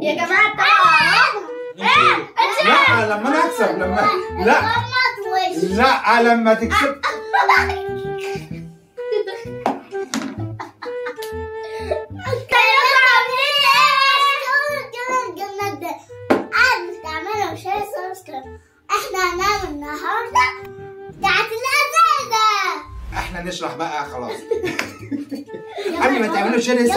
يا جماعه لا لما انا اكسب لا لما تكسب. احنا هنعمل النهارده بتاعت الازازه. احنا نشرح بقى خلاص. قبل ما تعملوا شير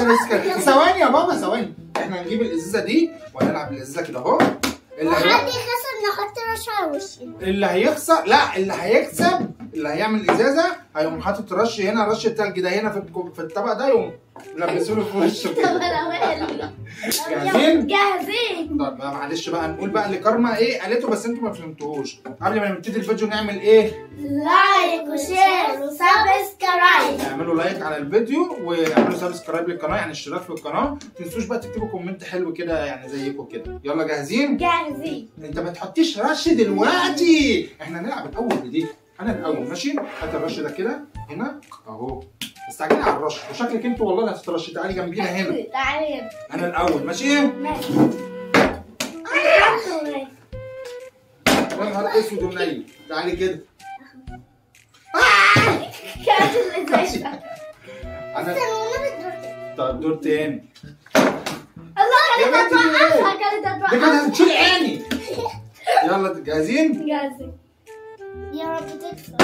ثواني يا بابا ثواني. احنا هنجيب الازازه دي وهنلعب الازازه كده اهو. حد يخسر نحط رش على وشه. اللي هيخسر لا اللي هيكسب اللي هيعمل الازازه هيقوم حاطط رش هنا، رش التلج ده هنا في الطبق ده، يقوم لبسوا له في وشه كده. جاهزين. طب معلش بقى نقول بقى اللي كارما ايه قالته بس انتوا ما فهمتوهوش. قبل ما نبتدي الفيديو نعمل ايه؟ لايك وشير وسبسكرايب. اعملوا لايك على الفيديو واعملوا سبسكرايب للقناه، يعني اشتراك في القناه. ما تنسوش بقى تكتبوا كومنت حلو كده يعني زيكم كده. يلا جاهزين؟ جاهزين. انت ما تحطيش رش دلوقتي، احنا هنلعب الاول بدي. انا الاول ماشي. هات الرش ده كده هنا اهو. استعجلي على الرش وشكلك انتوا والله اللي هتترشي. تعالي جنبينا هنا. تعالي انا الاول ماشي. ماشي. يا نهار اسود ونيل. تعالي كده. كانت الازازه. انا طب دور تاني. الله كانت هتوقفها كانت ده كده هتشيل عيني. يلا جاهزين؟ جاهزين. يا رب تكسب.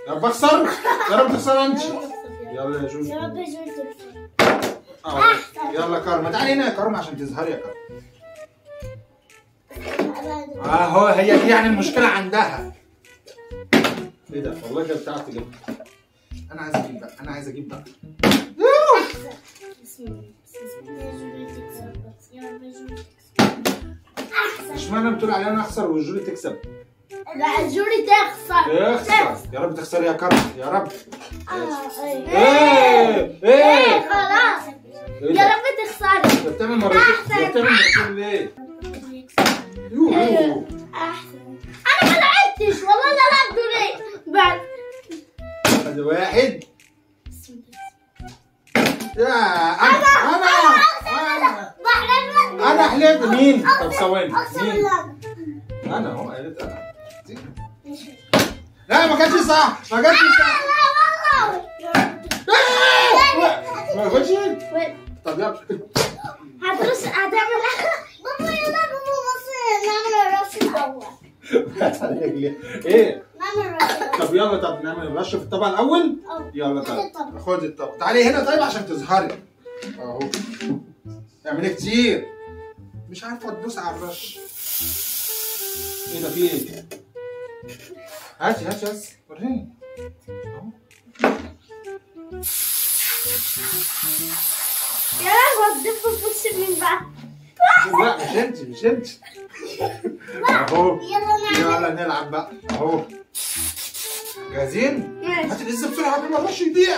يا رب اخسر. يا رب تخسر انت. يلا يا جوجو. يا رب جوجو تكسب. يلا كارما تعالي هنا يا كارما عشان تظهري يا كارما. اهو هي دي يعني المشكلة عندها. ايه ده؟ والله كده بتاعتي جبت. انا عايز اجيب بقى، انا عايز اجيب بقى. اشمعنى بتقول عليا انا اخسر والجوري تكسب؟ لا الجوري تخسر. تخسر. يا رب تخسري يا كارما يا رب. ايه خلاص. يا رب تخسري. انت بتعمل مرتين ليه؟ يوه احسن. انا ما لعبتش والله لا لعبت ليه بعد. ادي واحد. يا انا حلفت. مين؟ طب ثواني مين؟ انا اهو قالت انا. لا ما كانش صح ما كانش صح. ما كانش. طب يلا هترش هتعمل بابا يلا بابا بص نعمل الرش الاول. ايه؟ نعمل الرش. طب يلا طب نعمل الرش في الطبق الاول؟ يلا طب خدي الطبق. تعالي هنا طيب عشان تظهري. اهو اعملي كتير. مش عارفه تدوس على الرش. ايه ده في ايه؟ هاتي بس وريني. اهو يا لهوي هتدب في وش مين بقى؟ لا مش انت. اهو يلا نلعب بقى اهو. جاهزين؟ هات الازازه بسرعه قبل ما الرش يضيع.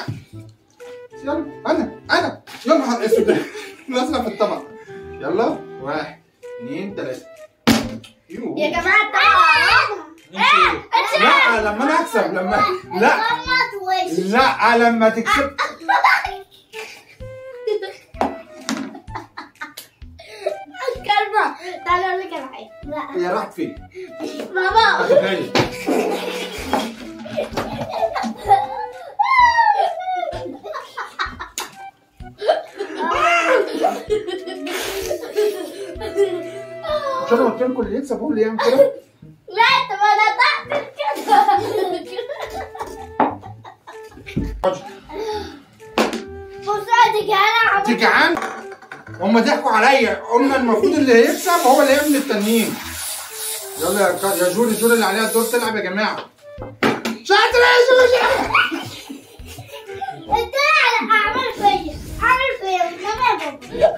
يلا انا يا نهار اسود نازله في الطبق. يلا 1 2 3. يا جماعه لا لما انا اكسب لا لما تكسب. كارما تعالى اقول لك على حاجه. لا هي راحت فين؟ بابا مش انا قلت لكم اللي يكسب هو اللي يعمل كده؟ لا انت ما نطقتش كده. بص انت جعان؟ هم ضحكوا عليا. قلنا المفروض اللي هيكسب هو اللي يعمل التانيين. يلا يا جوري اللي عليها الدور تلعب يا جماعه. شاطر يا جوري. انت اعمل فيا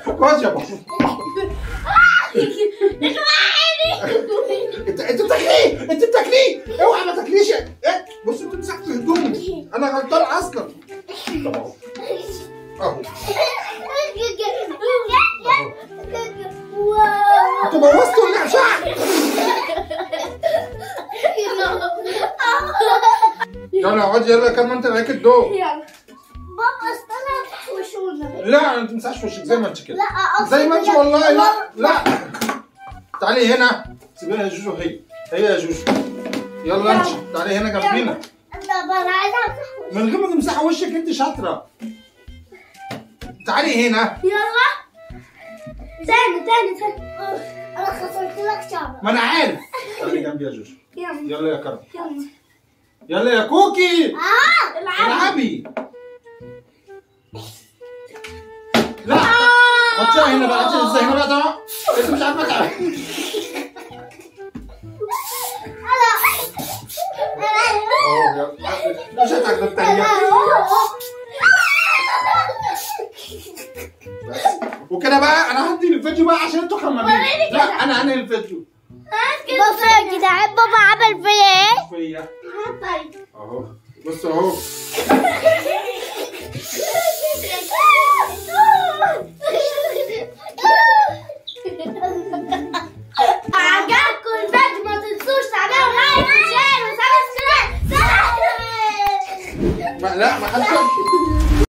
خش يا بابا. انت بتاكليه اوعى ما تاكليش. بص انت مسكت هدومي انا غلطان اصلا. اهو انتوا بوظتوا اللعبه. يلا اقعدي يلا كمان انت عليك الدور. بابا استنى وشونا. لا ما تمسحش في وشك زي ما انت كده. لا زي ما انت والله. لا تعالي هنا. سيبيها يا جوجو. هي يا جوجو. يلا انت تعالي هنا جنبينا. طب انا عايزه امسح من غير ما تمسحي وشك انت شاطره. تعالي هنا. يلا تاني انا خسرت لك شعر. ما انا عارف. تعالي جنبي يا جوجو. يلا يا كرم. يلا يلا يا كوكي. العبي. العبي. لا حطيها هنا بقى. ازاي هنا بقى طبعا انت مش عارفه تعمل. مش هتعجب التانية. بس وكده بقى انا هدي الفيديو بقى عشان انتوا خمامين. لا انا هنهي الفيديو. بصوا يا جدعان بابا عمل فيا فيا اهو. بصوا اهو. عجبكم الفيديو ما تنسوش تعملوا لايك وشير وسبسكرايب. لا ما حدش